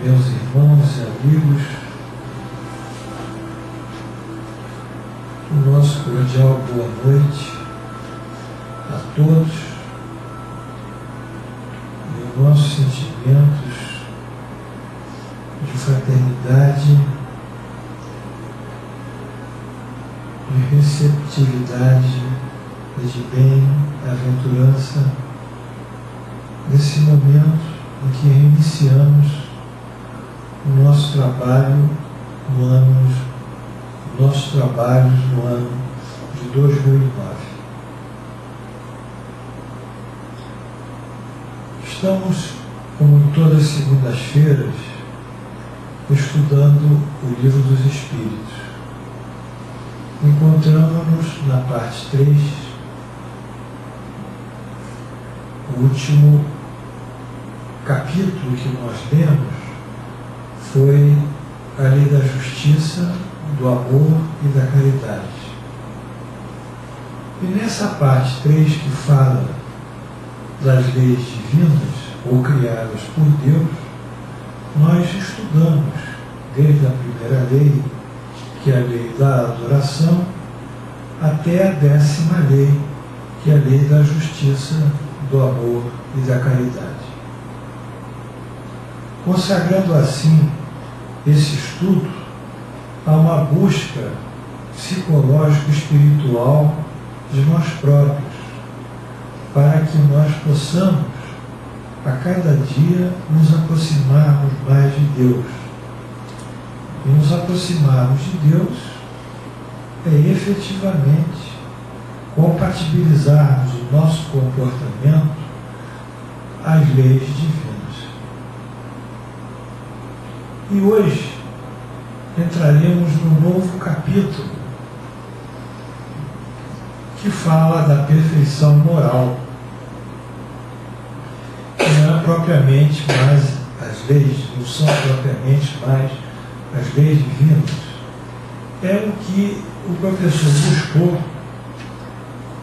meus irmãos e amigos, o nosso cordial boa noite a todos e os nossos sentimentos de fraternidade, de receptividade e de bem-aventurança nesse momento em que reiniciamos o nosso trabalho no ano de 2009. Estamos, como em todas as segundas-feiras, estudando o Livro dos Espíritos. Encontramos-nos na parte 3, o último capítulo que nós lemos foi a lei da justiça, do amor e da caridade. E nessa parte 3 que fala das leis divinas ou criadas por Deus, nós estudamos desde a primeira lei, que é a lei da adoração, até a 10ª lei, que é a lei da justiça, do amor e da caridade. Consagrando assim esse estudo a uma busca psicológico-espiritual de nós próprios, para que nós possamos, a cada dia, nos aproximarmos mais de Deus. E nos aproximarmos de Deus é efetivamente compatibilizarmos o nosso comportamento às leis divinas. E hoje entraremos no novo capítulo que fala da perfeição moral. Não é propriamente mais as leis, não são propriamente mais as leis divinas. É o que o professor buscou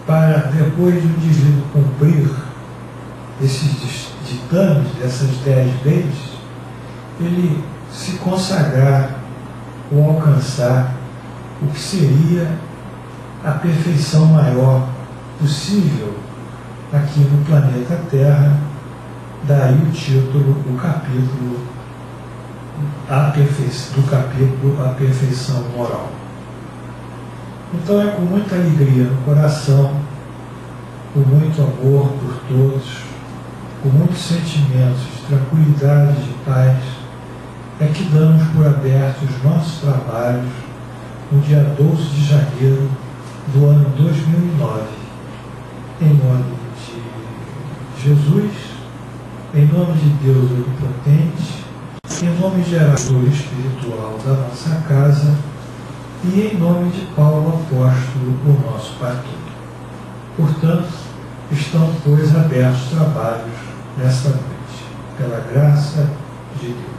para, depois do indivíduo cumprir esses ditames, dessas 10 leis, ele se consagrar ou alcançar o que seria a perfeição maior possível aqui no planeta Terra. Daí o título, o capítulo, do capítulo A Perfeição Moral. Então é com muita alegria no coração, com muito amor por todos, com muitos sentimentos de tranquilidade, de paz, é que damos por abertos os nossos trabalhos no dia 12 de janeiro do ano 2009, em nome de Jesus, em nome de Deus Onipotente, em nome de gerador espiritual da nossa casa e em nome de Paulo Apóstolo, o nosso pastor. Portanto, estão, pois, abertos os trabalhos nesta noite, pela graça de Deus.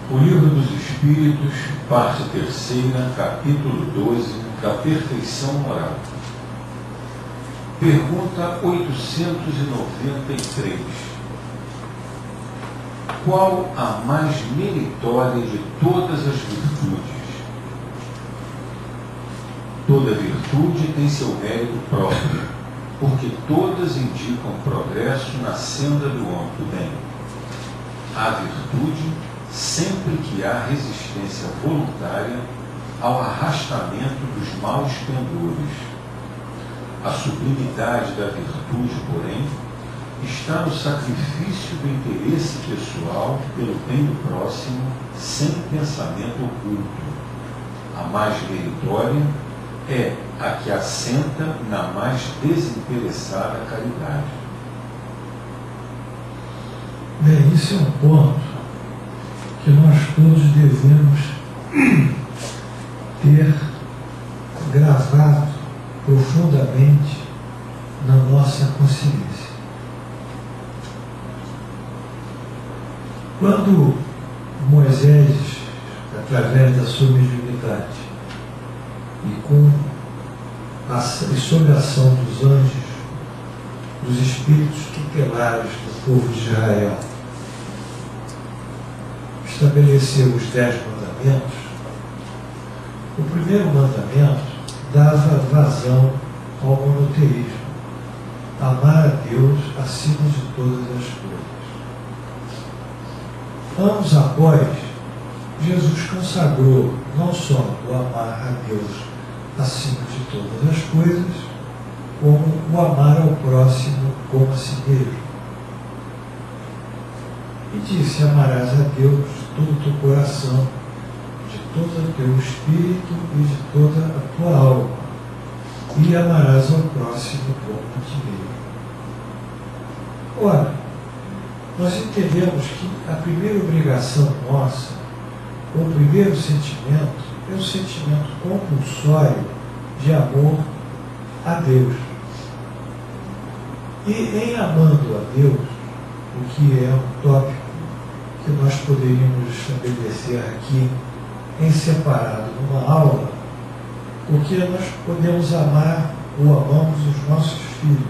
O Livro dos Espíritos, parte 3ª, capítulo 12, da perfeição moral. Pergunta 893. Qual a mais meritória de todas as virtudes? Toda virtude tem seu mérito próprio, porque todas indicam progresso na senda do bem. A virtude, sempre que há resistência voluntária ao arrastamento dos maus pendores. A sublimidade da virtude, porém, está no sacrifício do interesse pessoal pelo bem do próximo, sem pensamento oculto. A mais meritória é a que assenta na mais desinteressada caridade. Bem, isso é um ponto que nós todos devemos ter gravado profundamente na nossa consciência. Quando Moisés, através da sua mediunidade e sob a ação dos anjos, dos espíritos tutelares do povo de Israel, estabeleceu os 10 mandamentos, o primeiro mandamento dava vazão ao monoteísmo, amar a Deus acima de todas as coisas. Anos após, Jesus consagrou não só o amar a Deus acima de todas as coisas, como o amar ao próximo como a si mesmo. E disse: amarás a Deus de todo o teu coração, de todo o teu espírito e de toda a tua alma, e amarás ao próximo como a ti mesmo. Ora, nós entendemos que a primeira obrigação nossa, o primeiro sentimento, é o sentimento compulsório de amor a Deus. E em amando a Deus, o que é um tópico que nós poderíamos estabelecer aqui em separado numa aula, porque nós podemos amar ou amamos os nossos filhos,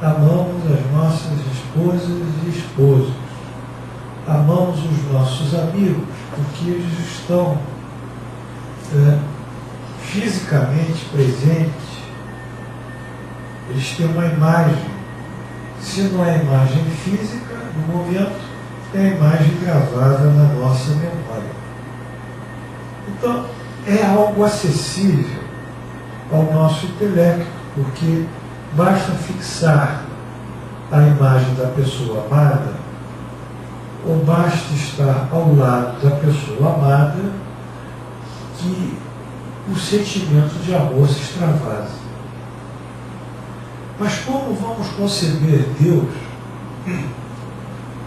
amamos as nossas esposas e esposos, amamos os nossos amigos, porque eles estão fisicamente presentes, eles têm uma imagem. Se não é imagem física, no momento, é a imagem gravada na nossa memória. Então, é algo acessível ao nosso intelecto, porque basta fixar a imagem da pessoa amada, ou basta estar ao lado da pessoa amada, que o sentimento de amor se extravasa. Mas como vamos conceber Deus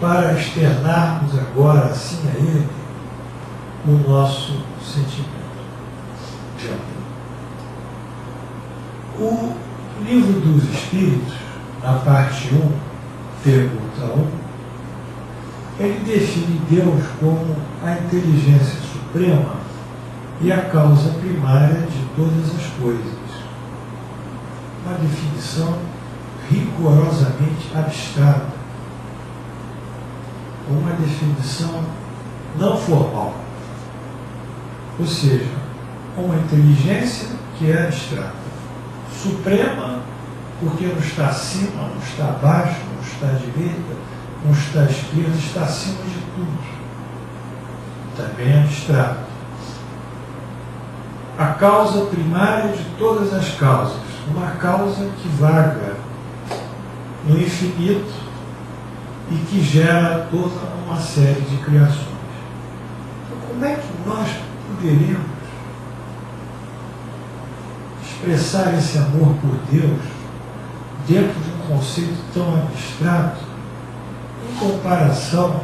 para externarmos agora, assim a Ele, o nosso sentimento de amor? O Livro dos Espíritos, na parte 1, pergunta 1, ele define Deus como a inteligência suprema e a causa primária de todas as coisas. Uma definição rigorosamente abstrata, uma definição não formal, ou seja, uma inteligência que é abstrata, suprema, porque não está acima, não está abaixo, não está à direita, não está à esquerda, está acima de tudo, também é abstrato. A causa primária de todas as causas, uma causa que vaga no infinito e que gera toda uma série de criações. Então, como é que nós poderemos expressar esse amor por Deus dentro de um conceito tão abstrato, em comparação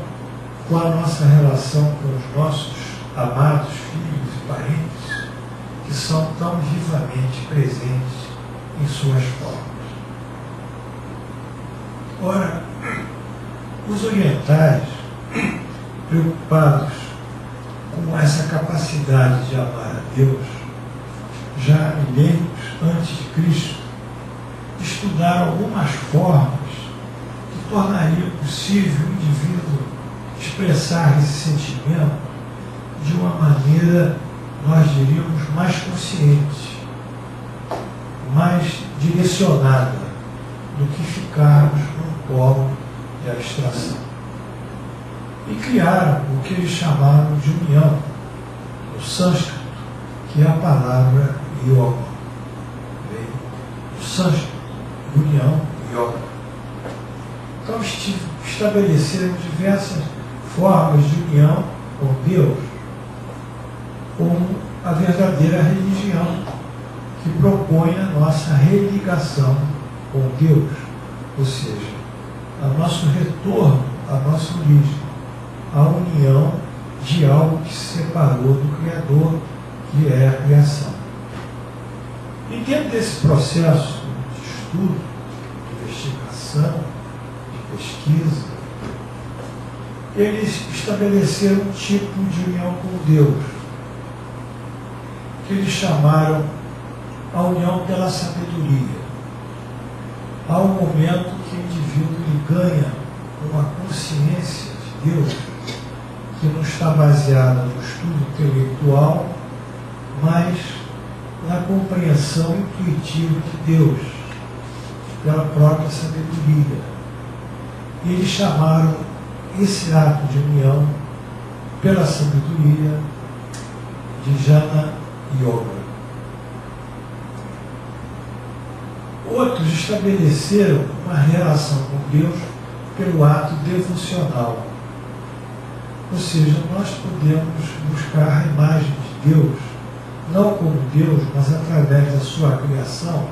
com a nossa relação com os nossos amados filhos e parentes, que são tão vivamente presentes em suas formas? Ora, os orientais, preocupados com essa capacidade de amar a Deus, já milênios antes de Cristo, estudaram algumas formas que tornariam possível o indivíduo expressar esse sentimento de uma maneira, nós diríamos, mais consciente, mais direcionada do que ficarmos num polo de abstração. E criaram o que eles chamaram de união, no sânscrito, que é a palavra yoga. O sânscrito, união, yoga. Então estabeleceram diversas formas de união com Deus, como a verdadeira religião, que propõe a nossa religação com Deus, ou seja, o nosso retorno à nossa origem, a união de algo que se separou do Criador, que é a criação. E dentro desse processo de estudo, de investigação, de pesquisa, eles estabeleceram um tipo de união com Deus, que eles chamaram a união pela sabedoria. Há um momento que o indivíduo ele ganha uma consciência de Deus que não está baseada no estudo intelectual, mas na compreensão intuitiva de Deus, pela própria sabedoria. E eles chamaram esse ato de união, pela sabedoria, de Jnana Yoga. Outros estabeleceram uma relação com Deus pelo ato devocional. Ou seja, nós podemos buscar a imagem de Deus, não como Deus, mas através da sua criação,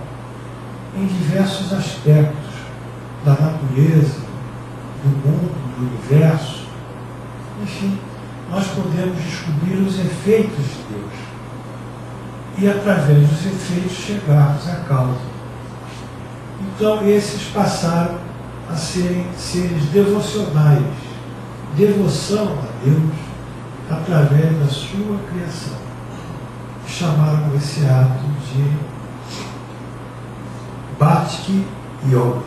em diversos aspectos da natureza, do mundo, do universo. Enfim, nós podemos descobrir os efeitos de Deus e, através dos efeitos, chegarmos à causa. Então, esses passaram a serem seres devocionais, devoção a Deus através da sua criação. Chamaram esse ato de Bhakti Yoga,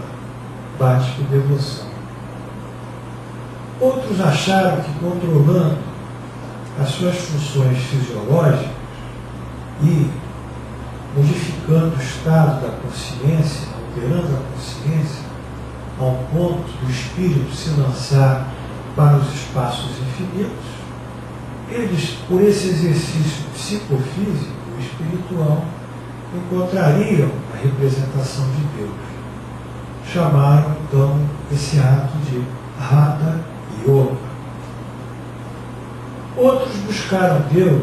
Bhakti devoção. Outros acharam que, controlando as suas funções fisiológicas e modificando o estado da consciência, alterando a consciência, ao ponto do espírito se lançar para os espaços infinitos, eles, por esse exercício psicofísico e espiritual, encontrariam a representação de Deus. Chamaram, então, esse ato de Hatha Yoga. Outros buscaram Deus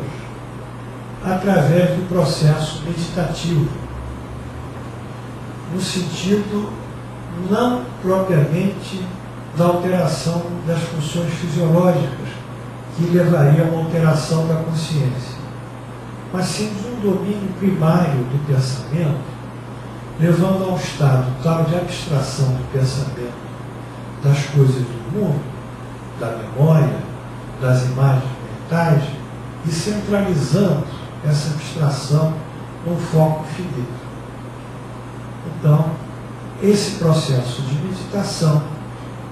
através do processo meditativo, no sentido não propriamente da alteração das funções fisiológicas, que levaria a uma alteração da consciência, mas sim de um domínio primário do pensamento, levando a um estado tal de abstração do pensamento das coisas do mundo, da memória, das imagens mentais, e centralizando essa abstração num foco finito. Então, esse processo de meditação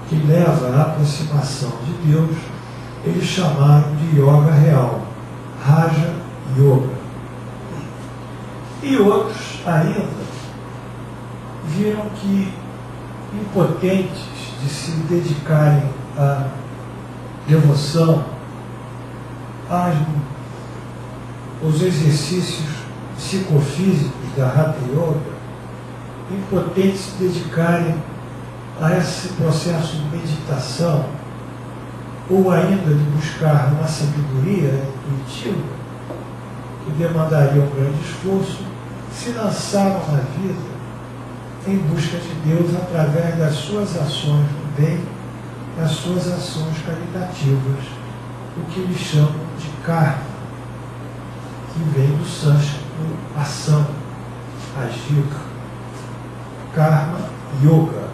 que leva à aproximação de Deus, eles chamaram de Yoga real, Raja Yoga. E outros ainda viram que, impotentes de se dedicarem à devoção, aos exercícios psicofísicos da Hatha Yoga, impotentes de se dedicarem a esse processo de meditação, ou ainda de buscar uma sabedoria intuitiva, que demandaria um grande esforço, se lançaram na vida em busca de Deus através das suas ações no bem, das suas ações caritativas, o que eles chamam de karma, que vem do sânscrito ação, agir. Karma Yoga,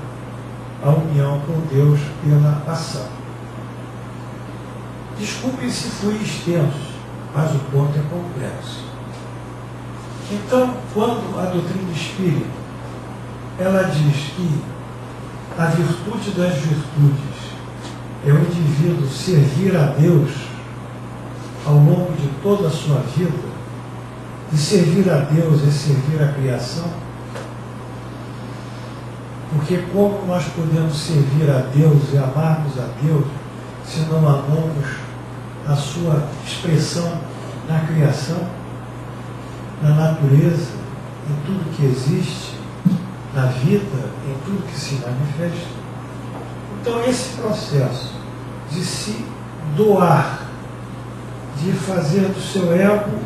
a união com Deus pela ação. Desculpem se fui extenso, mas o ponto é complexo. Então, quando a doutrina espírita, ela diz que a virtude das virtudes é o indivíduo servir a Deus ao longo de toda a sua vida, e servir a Deus é servir a criação, porque como nós podemos servir a Deus e amarmos a Deus se não amamos a sua expressão na criação, na natureza, em tudo que existe, na vida, em tudo que se manifesta? Então, esse processo de se doar, de fazer do seu ego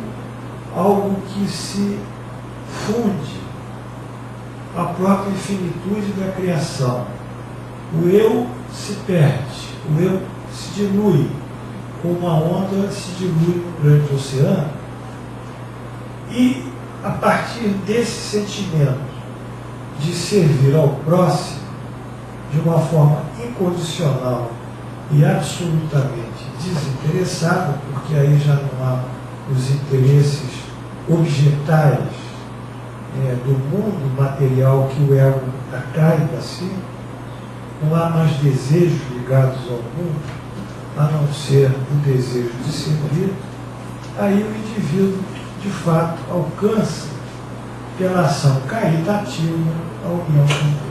algo que se funde à própria infinitude da criação. O eu se perde, o eu se dilui, como uma onda se dilui num grande oceano, e a partir desse sentimento de servir ao próximo de uma forma incondicional e absolutamente desinteressada, porque aí já não há os interesses objetais do mundo material que o ego atrai para si, não há mais desejos ligados ao mundo, a não ser o desejo de servir, aí o indivíduo, de fato, alcança, pela ação caritativa, a união com Deus.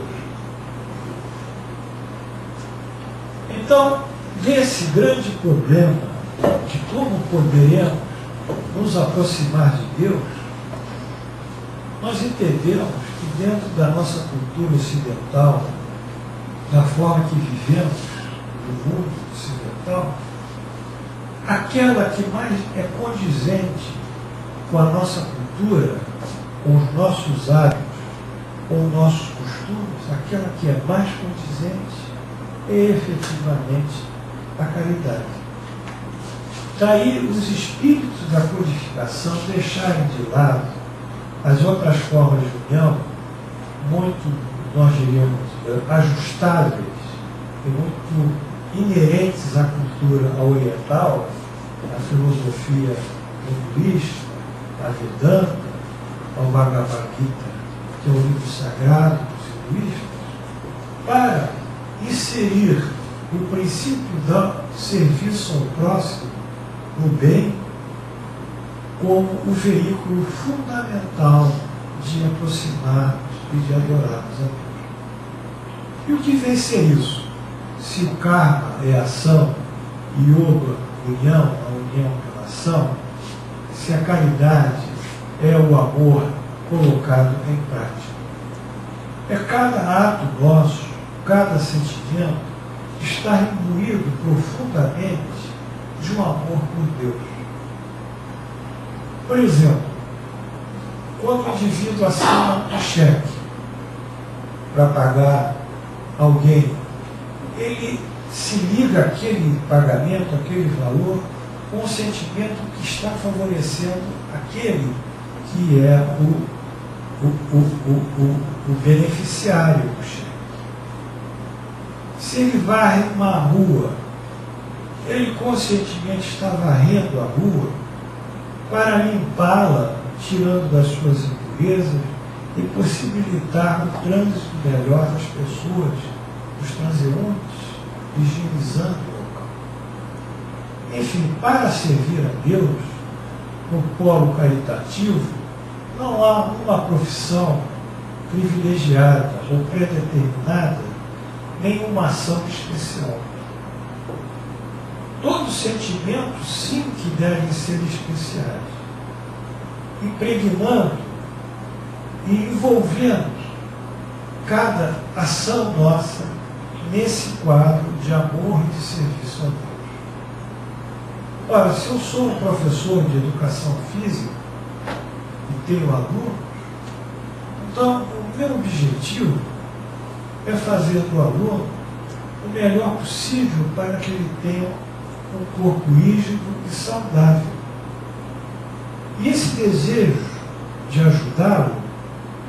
Então, desse grande problema de como poderemos nos aproximar de Deus, nós entendemos que dentro da nossa cultura ocidental, da forma que vivemos no mundo ocidental, aquela que mais é condizente com a nossa cultura, com os nossos hábitos, com os nossos costumes, aquela que é mais condizente é efetivamente a caridade. Daí os espíritos da codificação deixarem de lado as outras formas de união, muito, nós diríamos, ajustáveis e muito inerentes à cultura oriental, à filosofia hinduísta, à Vedanta, ao Bhagavad Gita, que é o livro sagrado dos hinduístas, para inserir o princípio do serviço ao próximo, no bem, como o veículo fundamental de aproximarmos e de adorarmos a Deus. E o que vem ser isso? Se o karma é ação, yoga, união, a união pela ação, se a caridade é o amor colocado em prática. É cada ato nosso, cada sentimento, está imbuído profundamente de um amor por Deus. Por exemplo, quando o indivíduo assina um cheque para pagar alguém, ele se liga àquele pagamento, àquele valor, com o sentimento que está favorecendo aquele que é o beneficiário do cheque. Se ele varre uma rua, ele conscientemente está varrendo a rua para limpá-la, tirando das suas impurezas e possibilitar um trânsito melhor das pessoas, dos transeuntes, higienizando o local. Enfim, para servir a Deus, no polo caritativo, não há uma profissão privilegiada ou predeterminada, nenhuma ação especial. Todos os sentimentos, sim, que devem ser especiais, impregnando e envolvendo cada ação nossa nesse quadro de amor e de serviço a Deus. Ora, se eu sou um professor de educação física e tenho alunos, então o meu objetivo é fazer do aluno o melhor possível para que ele tenha um corpo rígido e saudável. E esse desejo de ajudá-lo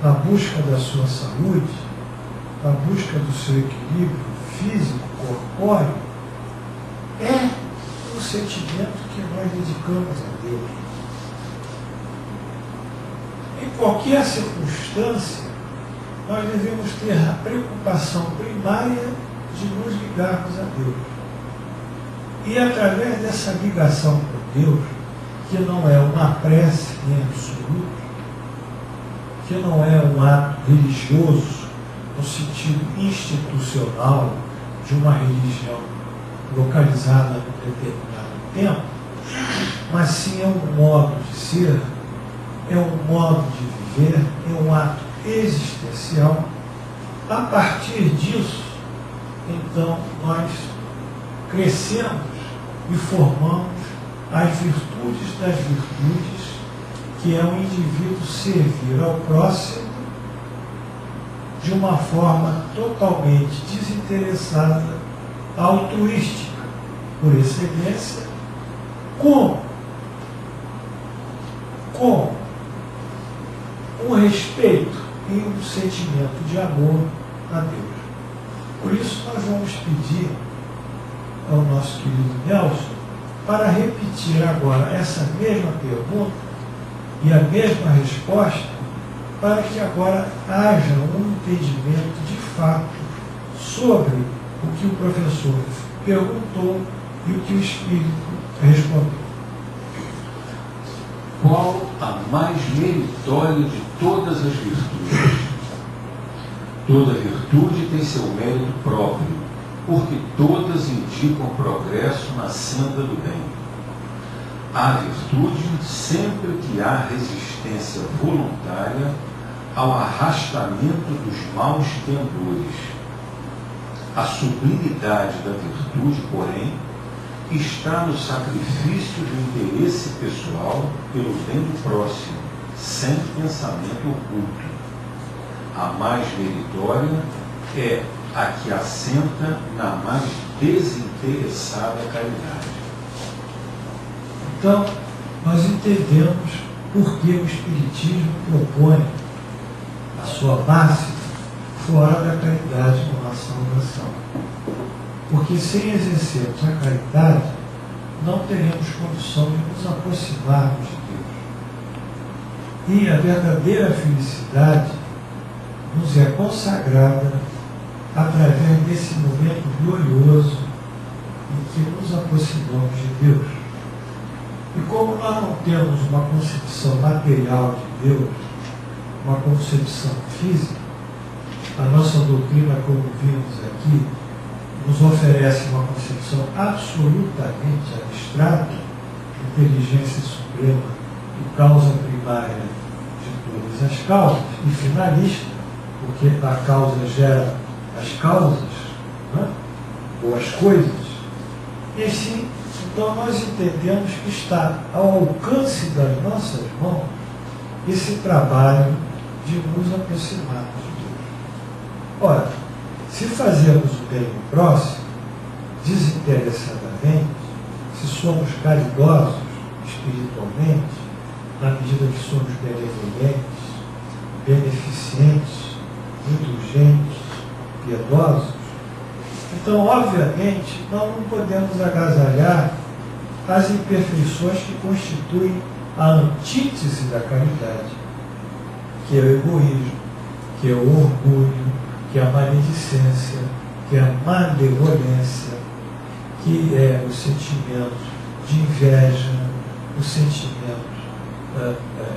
na busca da sua saúde, na busca do seu equilíbrio físico, corpóreo, é um sentimento que nós dedicamos a Deus. Em qualquer circunstância, nós devemos ter a preocupação primária de nos ligarmos a Deus. E através dessa ligação com Deus, que não é uma prece em absoluto, que não é um ato religioso no sentido institucional de uma religião localizada em determinado tempo, mas sim é um modo de ser, é um modo de viver, é um ato existencial. A partir disso, então, nós crescemos e formamos as virtudes das virtudes, que é o indivíduo servir ao próximo de uma forma totalmente desinteressada, altruística, por excelência, com um respeito e um sentimento de amor a Deus. Por isso nós vamos pedir ao nosso querido Nelson para repetir agora essa mesma pergunta e a mesma resposta, para que agora haja um entendimento de fato sobre o que o professor perguntou E o que o Espírito respondeu: qual a mais meritória de todas as virtudes? Toda virtude tem seu mérito próprio, porque todas indicam progresso na senda do bem. Há virtude sempre que há resistência voluntária ao arrastamento dos maus pendores. A sublimidade da virtude, porém, está no sacrifício do interesse pessoal pelo bem do próximo, sem pensamento oculto. A mais meritória é a que assenta na mais desinteressada caridade. Então, nós entendemos por que o Espiritismo propõe a sua máxima fora da caridade com relação à oração. Porque sem exercermos a caridade, não teremos condição de nos aproximarmos de Deus. E a verdadeira felicidade nos é consagrada através desse momento glorioso em que nos aproximamos de Deus. E como nós não temos uma concepção material de Deus, uma concepção física, a nossa doutrina, como vimos aqui, nos oferece uma concepção absolutamente abstrata, inteligência suprema e causa primária de todas as causas, e finalista, porque a causa gera as causas, né? Ou as coisas. E assim, então nós entendemos que está ao alcance das nossas mãos esse trabalho de nos aproximarmos de Deus. Ora, se fazemos o bem ao próximo, desinteressadamente, se somos caridosos espiritualmente, na medida que somos benevolentes, beneficentes, indulgentes, piedosos, então, obviamente, nós não podemos agasalhar as imperfeições que constituem a antítese da caridade, que é o egoísmo, que é o orgulho, que é a maledicência, que é a malevolência, que é o sentimento de inveja, o sentimento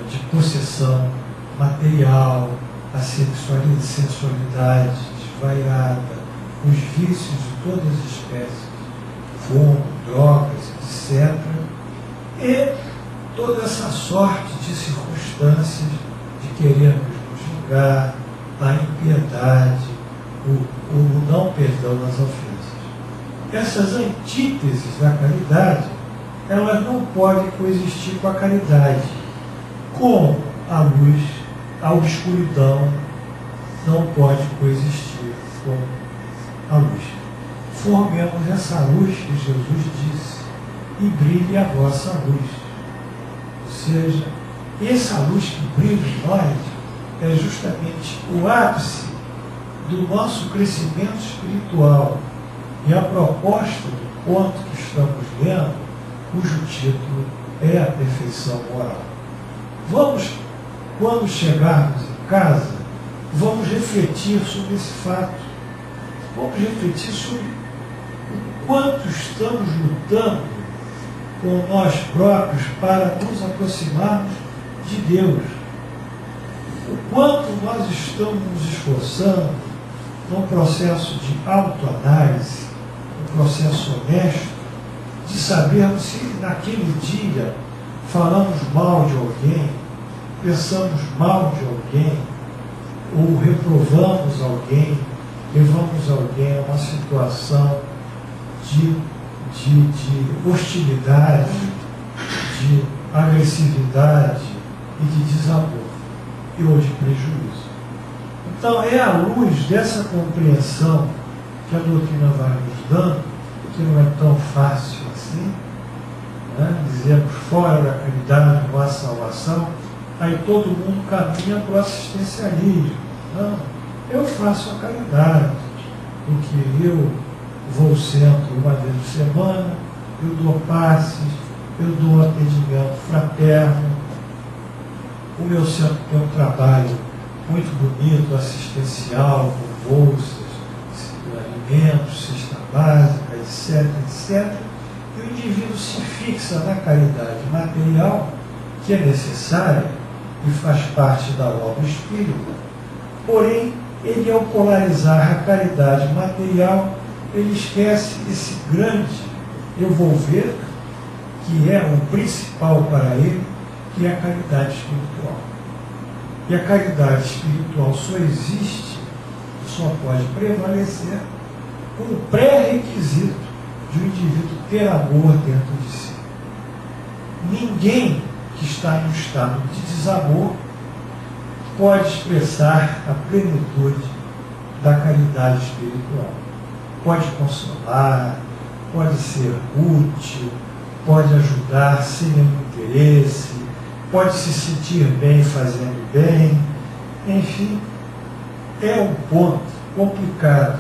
de possessão material, a sensualidade desvairada, os vícios de todas as espécies, fumo, drogas, etc. E toda essa sorte de circunstâncias de querermos nos julgar, a impiedade, o não perdão das ofensas. Essas antíteses da caridade, elas não podem coexistir com a caridade, como a luz, a escuridão não pode coexistir com a luz. Formemos essa luz que Jesus disse, e brilhe a vossa luz. Ou seja, essa luz que brilha em nós é justamente o ápice do nosso crescimento espiritual. E a proposta do ponto que estamos lendo, cujo título é a perfeição moral. Vamos, quando chegarmos em casa, vamos refletir sobre esse fato. Vamos refletir sobre o quanto estamos lutando com nós próprios para nos aproximarmos de Deus. O quanto nós estamos nos esforçando num processo de autoanálise, um processo honesto, de sabermos se naquele dia falamos mal de alguém, pensamos mal de alguém, ou reprovamos alguém, levamos alguém a uma situação de hostilidade, de agressividade e de desamor, ou de prejuízo. Então é à luz dessa compreensão que a doutrina vai nos dando, que não é tão fácil assim, né? Dizemos fora da caridade não há salvação, aí todo mundo caminha para o assistencialismo. Não, eu faço a caridade, porque eu vou ao centro uma vez por semana, eu dou passes, eu dou atendimento fraterno, o meu centro tem um trabalho muito bonito, assistencial, com bolsas, alimentos, cesta básica, etc, etc. E o indivíduo se fixa na caridade material, que é necessária e faz parte da obra espírita, porém, ele, ao polarizar a caridade material, ele esquece esse grande envolver, que é o principal para ele, que é a caridade espiritual. E a caridade espiritual só existe, só pode prevalecer, como pré-requisito de um indivíduo ter amor dentro de si. Ninguém que está em um estado de desamor pode expressar a plenitude da caridade espiritual. Pode consolar, pode ser útil, pode ajudar sem nenhum interesse, pode se sentir bem fazendo bem, enfim, é um ponto complicado.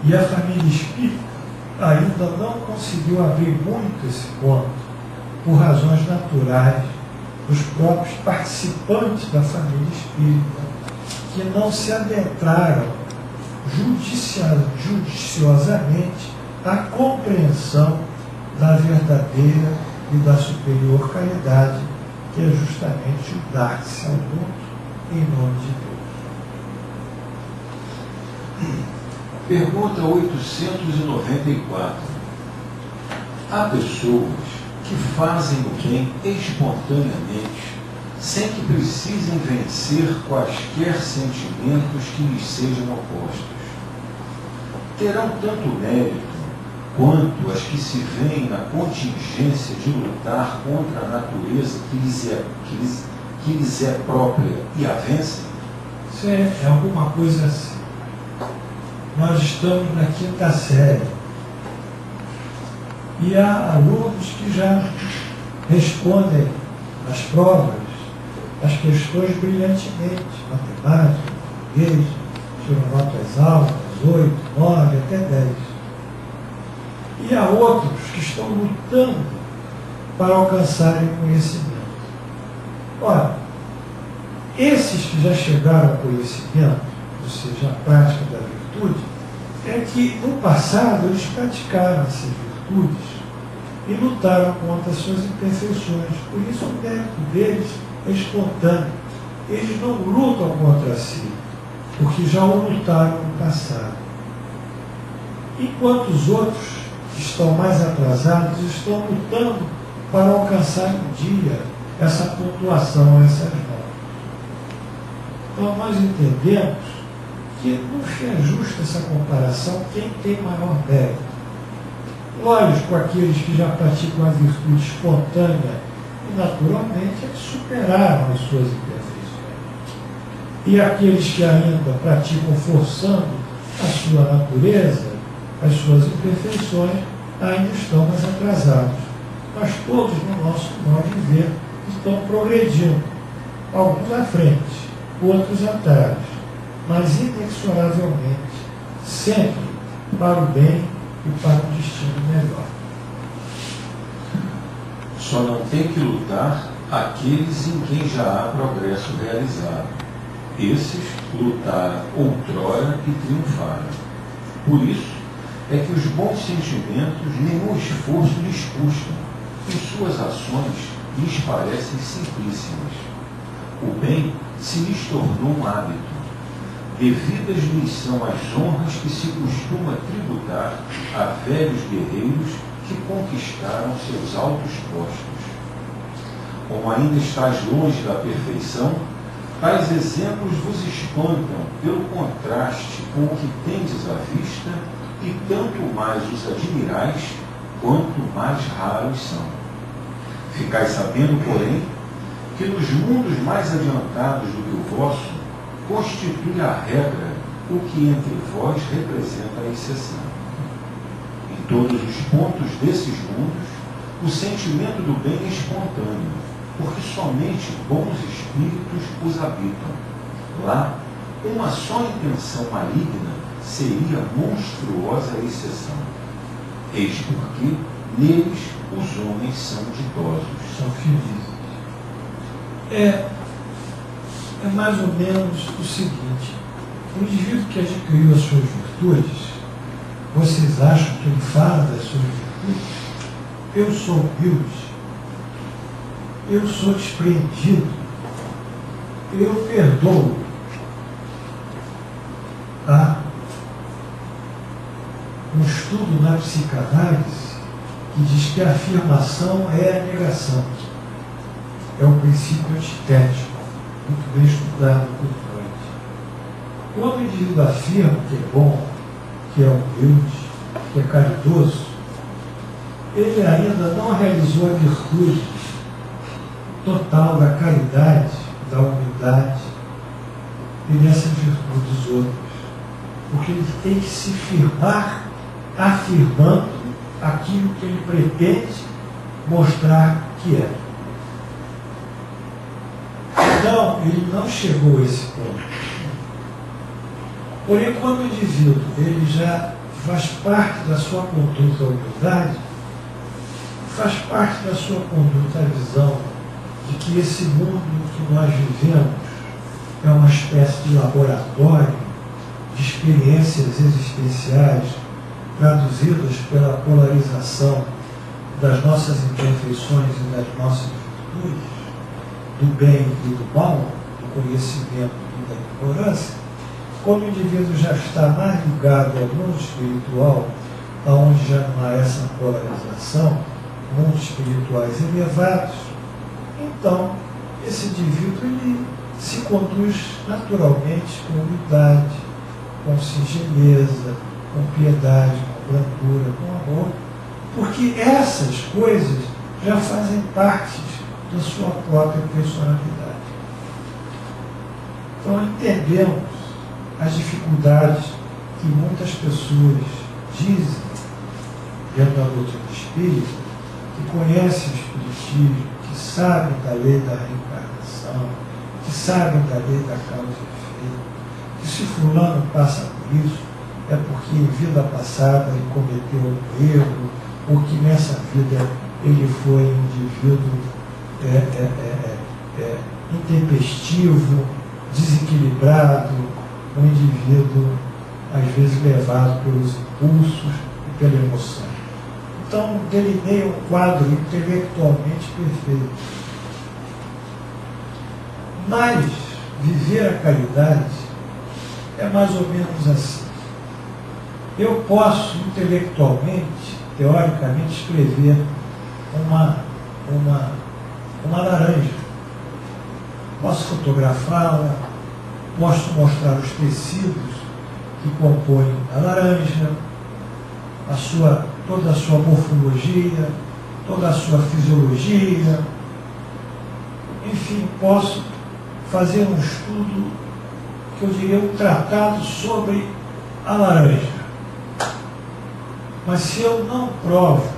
E a família espírita ainda não conseguiu abrir muito esse ponto, por razões naturais dos próprios participantes da família espírita, que não se adentraram judiciosamente à compreensão da verdadeira e da superior caridade, que é justamente o dar-se ao mundo em nome de Deus. Pergunta 894. Há pessoas que fazem o bem espontaneamente, sem que precisem vencer quaisquer sentimentos que lhes sejam opostos. Terão tanto mérito quanto as que se veem na contingência de lutar contra a natureza que lhes é própria e a vencem? Isso é alguma coisa assim. Nós estamos na 5ª série e há alunos que já respondem nas provas as questões brilhantemente, matemática, português, tiram notas altas, 8, 9, até 10. E há outros que estão lutando para alcançarem o conhecimento. Ora, esses que já chegaram ao conhecimento, ou seja, a prática da virtude, é que no passado eles praticaram essas virtudes e lutaram contra as suas imperfeições. Por isso o mérito deles é espontâneo. Eles não lutam contra si, porque já o lutaram no passado. Enquanto os outros, que estão mais atrasados, estão lutando para alcançar um dia essa pontuação a essas notas. Então nós entendemos que não é justa essa comparação quem tem maior mérito. Lógico, aqueles que já praticam a virtude espontânea e naturalmente eles superaram as suas imperfeições. E aqueles que ainda praticam forçando a sua natureza, as suas imperfeições, ainda estão mais atrasados. Mas todos, no nosso modo de ver, estão progredindo. Alguns à frente, outros atrás, mas inexoravelmente, sempre para o bem e para um destino melhor. Só não tem que lutar aqueles em quem já há progresso realizado. Esses lutaram outrora e triunfaram. Por isso é que os bons sentimentos nenhum esforço lhes custam, e suas ações lhes parecem simplíssimas. O bem se lhes tornou um hábito. Devidas lhes são as honras que se costuma tributar a velhos guerreiros que conquistaram seus altos postos. Como ainda estás longe da perfeição, tais exemplos vos espantam pelo contraste com o que tendes à vista, e tanto mais os admirais, quanto mais raros são. Ficais sabendo, porém, que nos mundos mais adiantados do que o vosso, constitui a regra o que entre vós representa a exceção. Em todos os pontos desses mundos, o sentimento do bem é espontâneo, porque somente bons espíritos os habitam. Lá, uma só intenção maligna seria monstruosa exceção. Eis porque neles os homens são ditosos. São felizes. É mais ou menos o seguinte: o indivíduo que adquiriu as suas virtudes, vocês acham que ele fala das suas virtudes? eu sou humilde, eu sou despreendido, eu perdoo. Há um estudo na psicanálise que diz que a afirmação é a negação. É um princípio antitético, muito bem estudado por Freud. Quando o indivíduo afirma que é bom, que é humilde, que é caridoso, ele ainda não realizou a virtude total da caridade, da humildade e dessas virtudes outras. Porque ele tem que se firmar afirmando aquilo que ele pretende mostrar que é. Então, ele não chegou a esse ponto. Porém, quando o indivíduo ele já faz parte da sua conduta a humildade, faz parte da sua conduta a visão de que esse mundo que nós vivemos é uma espécie de laboratório de experiências existenciais traduzidas pela polarização das nossas imperfeições e das nossas virtudes, do bem e do mal, do conhecimento e da ignorância. Quando o indivíduo já está mais ligado ao mundo espiritual, onde já não há essa polarização, mundos espirituais elevados, então esse indivíduo ele se conduz naturalmente com humildade, com singeleza, com piedade, com brandura, com amor, porque essas coisas já fazem parte da sua própria personalidade. Então entendemos as dificuldades que muitas pessoas dizem dentro da doutrina espírita, que conhecem o espiritismo, que sabem da lei da reencarnação, que sabem da lei da causa e efeito, que se fulano passa por isso, é porque em vida passada ele cometeu um erro, ou que nessa vida ele foi um indivíduo intempestivo, desequilibrado, um indivíduo, às vezes, levado pelos impulsos e pela emoção. Então, delineia um quadro intelectualmente perfeito. Mas, viver a caridade é mais ou menos assim. Eu posso, intelectualmente, teoricamente, escrever uma laranja. Posso fotografá-la, posso mostrar os tecidos que compõem a laranja, toda a sua morfologia, toda a sua fisiologia. Enfim, posso fazer um estudo, que eu diria um tratado sobre a laranja. Mas se eu não provo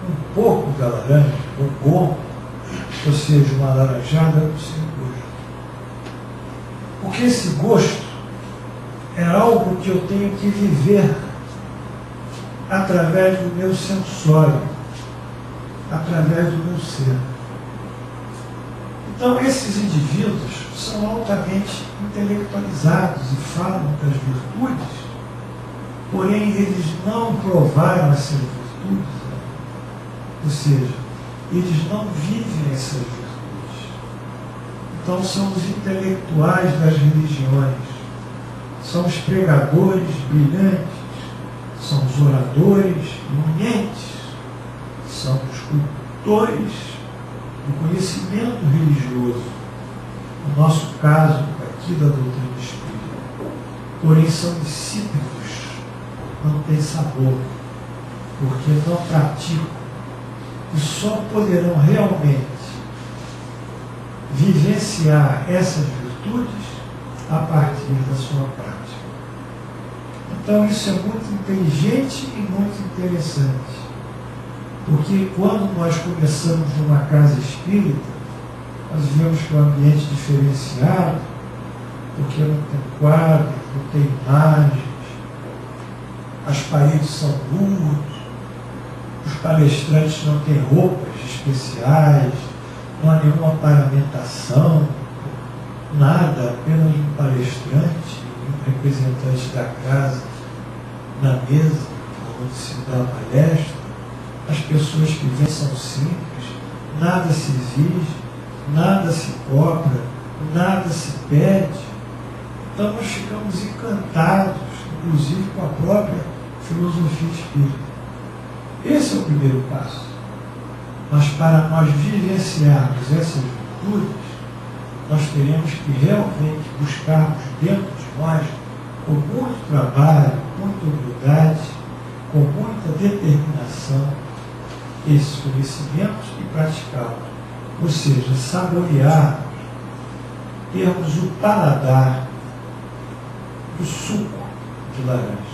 um pouco da laranja, um gomo, ou seja, uma laranjada, eu não sei o gosto. Porque esse gosto é algo que eu tenho que viver através do meu sensório, através do meu ser. Então, esses indivíduos são altamente intelectualizados e falam das virtudes, porém eles não provaram essas virtudes, ou seja, eles não vivem essas virtudes. Então são os intelectuais das religiões, são os pregadores brilhantes, são os oradores eminentes, são os cultores do conhecimento religioso, no nosso caso aqui da doutrina espírita. Porém são insípidos, não têm sabor, porque não praticam, e só poderão realmente vivenciar essas virtudes a partir da sua prática. Então isso é muito inteligente e muito interessante, porque quando nós começamos numa casa espírita, nós vemos que é um ambiente diferenciado, porque não tem quadros, não tem imagens, as paredes são nuas, os palestrantes não têm roupas especiais, não há nenhuma paramentação, nada, apenas um palestrante, um representante da casa na mesa, onde se dá a palestra, as pessoas que vêm são simples, nada se exige, nada se cobra, nada se pede. Então nós ficamos encantados, inclusive com a própria filosofia espírita. Esse é o primeiro passo. Mas para nós vivenciarmos essas virtudes, nós teremos que realmente buscarmos dentro de nós, com muito trabalho, muita humildade, com muita determinação, esses conhecimentos e praticá-los. Ou seja, saborearmos, termos o paladar do suco de laranja.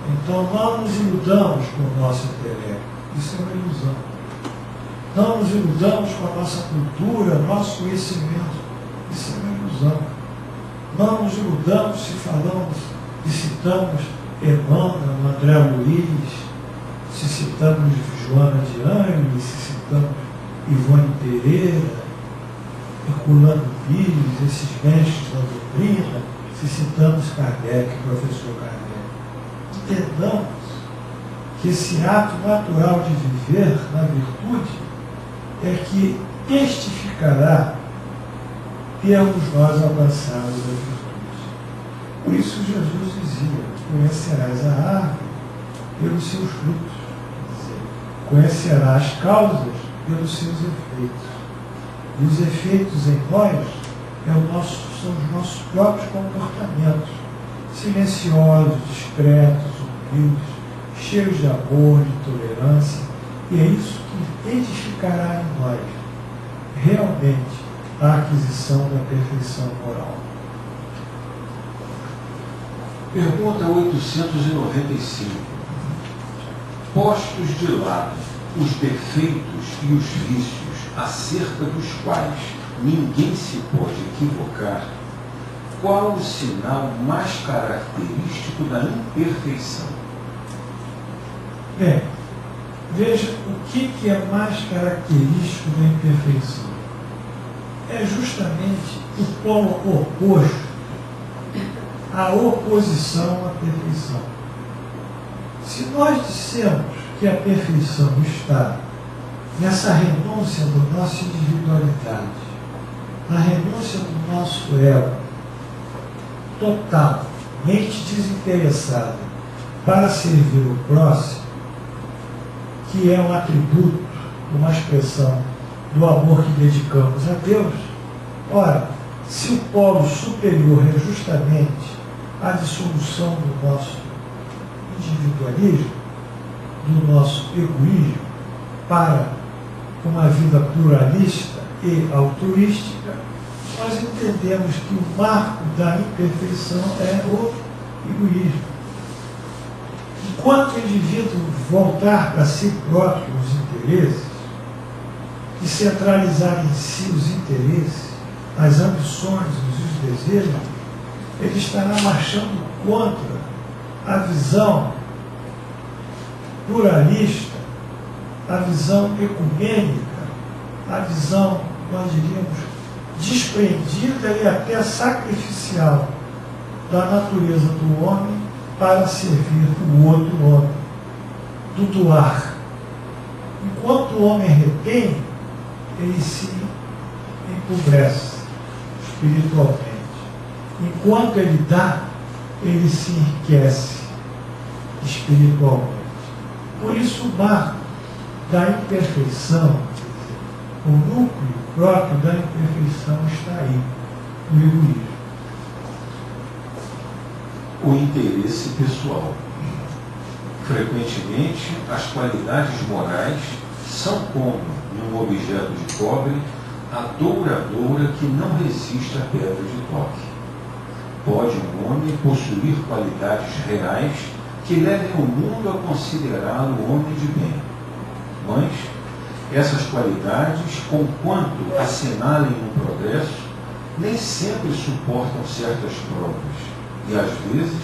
Então não nos iludamos com o nosso intelecto, isso é uma ilusão. Não nos iludamos com a nossa cultura, nosso conhecimento, isso é uma ilusão. Não nos iludamos se falamos e citamos Emmanuel, André Luiz, se citamos Joana de Ângeles, se citamos Ivone Pereira, Herculano Pires, esses mestres da doutrina, se citamos Kardec, professor Kardec. Entendamos que esse ato natural de viver na virtude é que testificará termos nós alcançado a virtude. Por isso Jesus dizia: conhecerás a árvore pelos seus frutos. Conhecerás as causas pelos seus efeitos. E os efeitos em nós são os nossos próprios comportamentos, silenciosos, discretos, humildes, cheios de amor, de tolerância. E é isso que edificará em nós realmente a aquisição da perfeição moral. Pergunta 895. Postos de lado os defeitos e os vícios acerca dos quais ninguém se pode equivocar, qual o sinal mais característico da imperfeição? Bem, veja o que é mais característico da imperfeição. É justamente o polo oposto, a oposição à perfeição. Se nós dissemos que a perfeição está nessa renúncia da nossa individualidade, na renúncia do nosso ego total, mente desinteressada, para servir o próximo, que é um atributo, uma expressão do amor que dedicamos a Deus. Ora, se o polo superior é justamente a dissolução do nosso individualismo, do nosso egoísmo, para uma vida pluralista e altruística, nós entendemos que o marco da imperfeição é o egoísmo. Enquanto o indivíduo voltar para si próprio os interesses e centralizar em si os interesses, as ambições, os desejos, ele estará marchando contra a visão pluralista, a visão ecumênica, a visão, nós diríamos, desprendida e até sacrificial da natureza do homem para servir o outro homem, do doar. Enquanto o homem retém, ele se empobrece espiritualmente. Enquanto ele dá, ele se enriquece espiritualmente. Por isso o marco da imperfeição, o núcleo próprio da imperfeição está aí, no egoísmo. O interesse pessoal. Frequentemente, as qualidades morais são como, num objeto de cobre, a douradura que não resiste à pedra de toque. Pode um homem possuir qualidades reais que levem o mundo a considerá-lo homem de bem. Mas essas qualidades, conquanto assinalem um progresso, nem sempre suportam certas provas. E às vezes,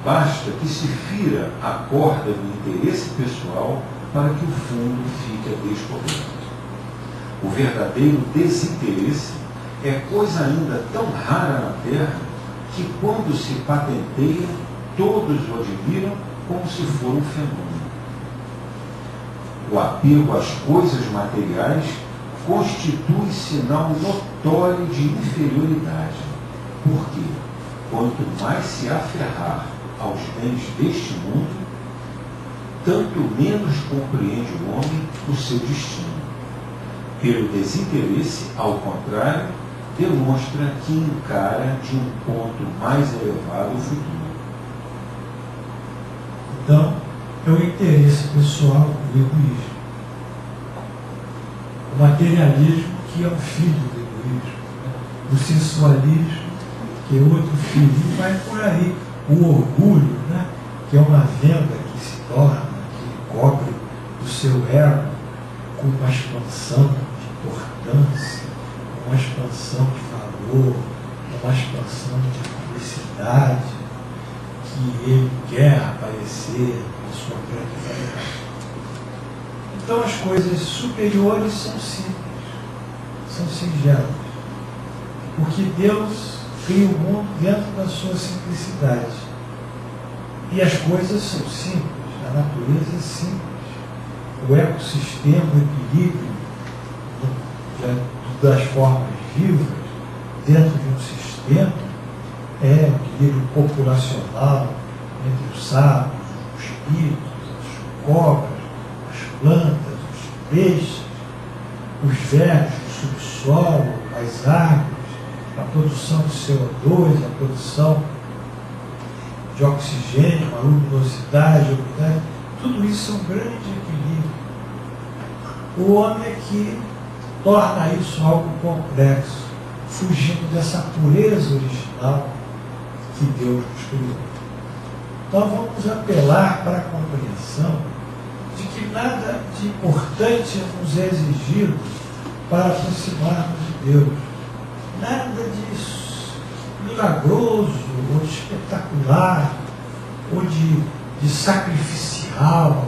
basta que se fira a corda do interesse pessoal para que o fundo fique a descoberto. O verdadeiro desinteresse é coisa ainda tão rara na Terra que, quando se patenteia, todos o admiram como se for um fenômeno. O apego às coisas materiais constitui sinal notório de inferioridade, porque quanto mais se aferrar aos bens deste mundo, tanto menos compreende o homem o seu destino. Pelo desinteresse, ao contrário, demonstra que encara de um ponto mais elevado o futuro. Então, é o interesse pessoal, o egoísmo. O materialismo, que é um filho do egoísmo. O sensualismo, que é outro filho. E vai por aí. O orgulho, né? Que é uma venda que se torna, que cobre o seu ego com uma expansão de importância, uma expansão de valor, uma expansão de publicidade, que ele quer aparecer na sua grande vaidade. Então as coisas superiores são simples, são singelas, porque Deus cria o mundo dentro da sua simplicidade. E as coisas são simples, a natureza é simples. O ecossistema, o equilíbrio das formas vivas dentro de um sistema é o equilíbrio populacional entre os sapos, os mosquitos, as cobras, as plantas, os peixes, os vermes do subsolo, as árvores, a produção de CO2, a produção de oxigênio, a luminosidade, a umidade, tudo isso é um grande equilíbrio. O homem é que torna isso algo complexo, fugindo dessa pureza original que Deus nos criou. Então vamos apelar para a compreensão de que nada de importante nos é exigido para aproximarmos de Deus. Nada de milagroso, ou de espetacular, ou de sacrificial,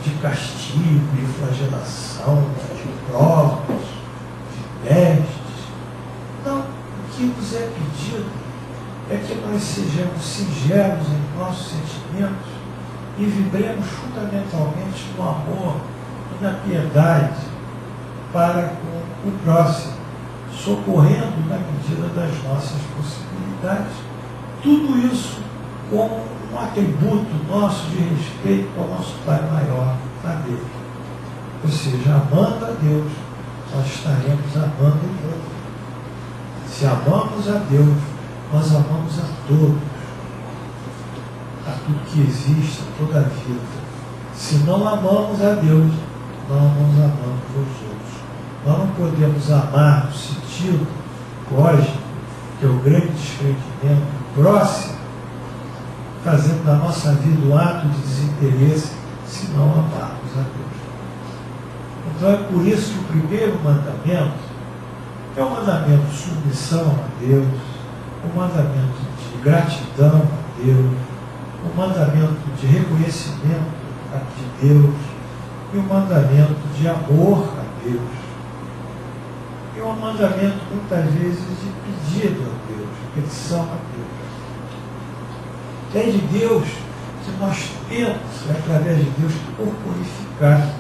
de castigo, de flagelação, de provas, de testes. Não, o que nos é pedido é que nós sejamos singelos em nossos sentimentos e vibremos fundamentalmente no amor e na piedade para com o próximo, socorrendo na medida das nossas possibilidades. Tudo isso como um atributo nosso de respeito ao nosso Pai maior, a Deus. Ou seja, amando a Deus, nós estaremos amando o outro. Se amamos a Deus, nós amamos a todos, a tudo que existe, a toda a vida. Se não amamos a Deus, não nos amamos os outros. Nós não podemos amar no sentido lógico, que é o grande desprendimento próximo, fazendo da nossa vida um ato de desinteresse, se não amarmos a Deus. Então é por isso que o primeiro mandamento é o mandamento de submissão a Deus, o mandamento de gratidão a Deus, o mandamento de reconhecimento de Deus e o mandamento de amor a Deus. E um mandamento, muitas vezes, de pedido a Deus, de petição a Deus. É de Deus que nós temos, através de Deus, corporificar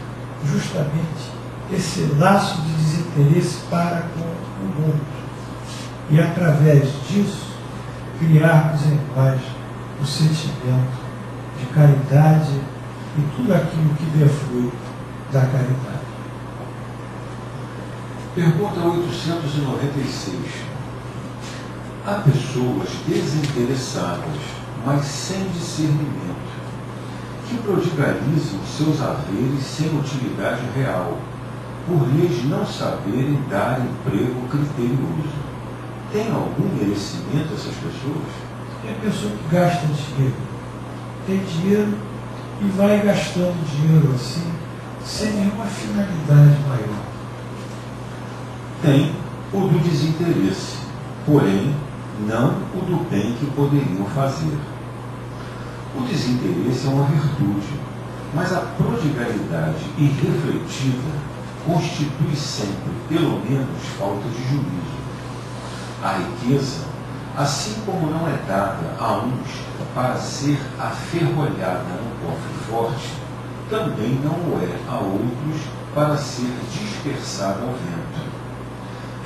justamente esse laço de desinteresse para com o mundo. E, através disso, criarmos em nós o sentimento de caridade e tudo aquilo que deflui da caridade. Pergunta 896. Há pessoas desinteressadas, mas sem discernimento, que prodigalizam seus haveres sem utilidade real, por lhes não saberem dar emprego criterioso. Tem algum merecimento essas pessoas? Tem a pessoa que gasta dinheiro. Tem dinheiro e vai gastando dinheiro assim, sem nenhuma finalidade maior. Tem o do desinteresse, porém não o do bem que poderiam fazer. O desinteresse é uma virtude, mas a prodigalidade irrefletida constitui sempre, pelo menos, falta de juízo. A riqueza, assim como não é dada a uns para ser aferrolhada num cofre forte, também não o é a outros para ser dispersado ao vento.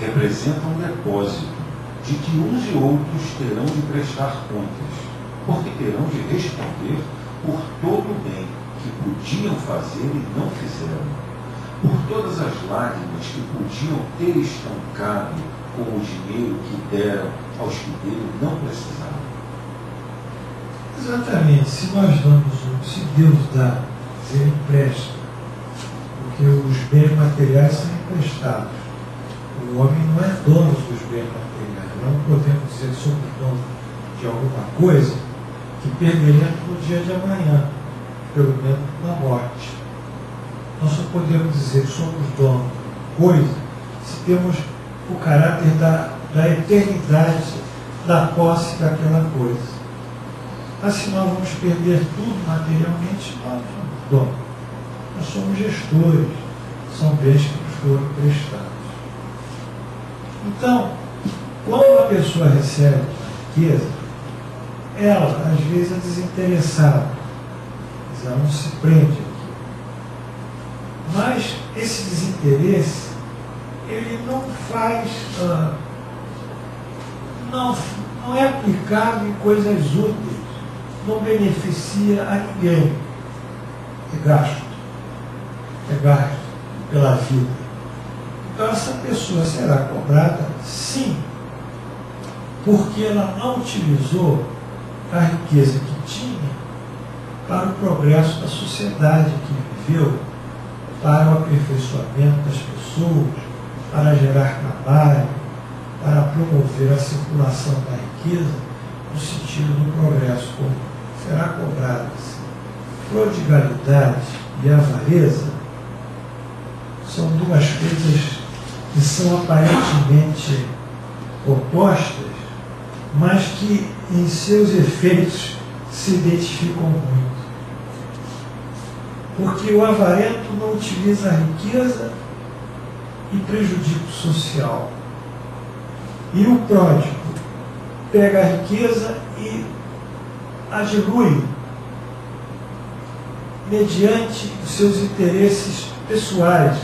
Representa um depósito de que uns e outros terão de prestar contas, porque terão de responder por todo o bem que podiam fazer e não fizeram, por todas as lágrimas que podiam ter estancado com o dinheiro que deram aos que dele não precisavam. Exatamente, se nós damos, se Deus dá, se Ele empresta, porque os bens materiais são emprestados. O homem não é dono dos bens materiais. Não podemos dizer que somos donos de alguma coisa que perderemos no dia de amanhã, pelo menos na morte. Nós só podemos dizer que somos donos de coisa se temos o caráter da eternidade da posse daquela coisa. Mas se nós vamos perder tudo materialmente, nós somos donos. Nós somos gestores, são bens que nos foram prestados. Então, quando a pessoa recebe uma riqueza, ela, às vezes, é desinteressada. Ela não se prende aqui. Mas esse desinteresse, ele não faz, não é aplicado em coisas úteis, não beneficia a ninguém. É gasto pela vida. Então essa pessoa será cobrada, sim, porque ela não utilizou a riqueza que tinha para o progresso da sociedade que viveu, para o aperfeiçoamento das pessoas, para gerar trabalho, para promover a circulação da riqueza no sentido do progresso comum. Será cobrada assim. Prodigalidade e avareza são duas coisas que são aparentemente opostas, mas que em seus efeitos se identificam muito. Porque o avarento não utiliza a riqueza e prejudica o social. E o pródigo pega a riqueza e a dilui mediante os seus interesses pessoais,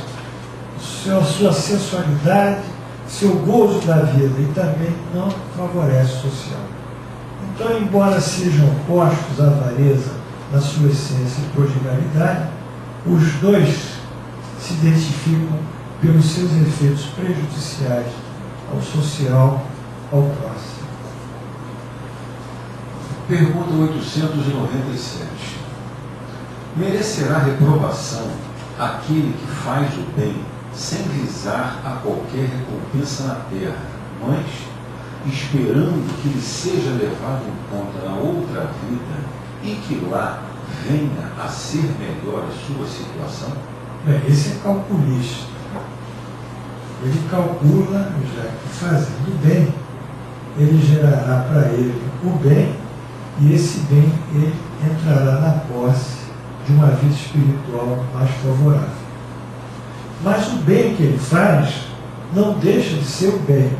sua sensualidade, seu gozo da vida, e também não favorece o social. Então, embora sejam opostos à avareza na sua essência e prodigalidade, os dois se identificam pelos seus efeitos prejudiciais ao social, ao próximo. Pergunta 897. Merecerá reprovação aquele que faz o bem sem visar a qualquer recompensa na terra, mas esperando que lhe seja levado em conta na outra vida e que lá venha a ser melhor a sua situação? Bem, esse é calculista. Ele calcula, já que fazendo bem, ele gerará para ele o bem, e esse bem ele entrará na posse de uma vida espiritual mais favorável. Mas o bem que ele faz não deixa de ser o bem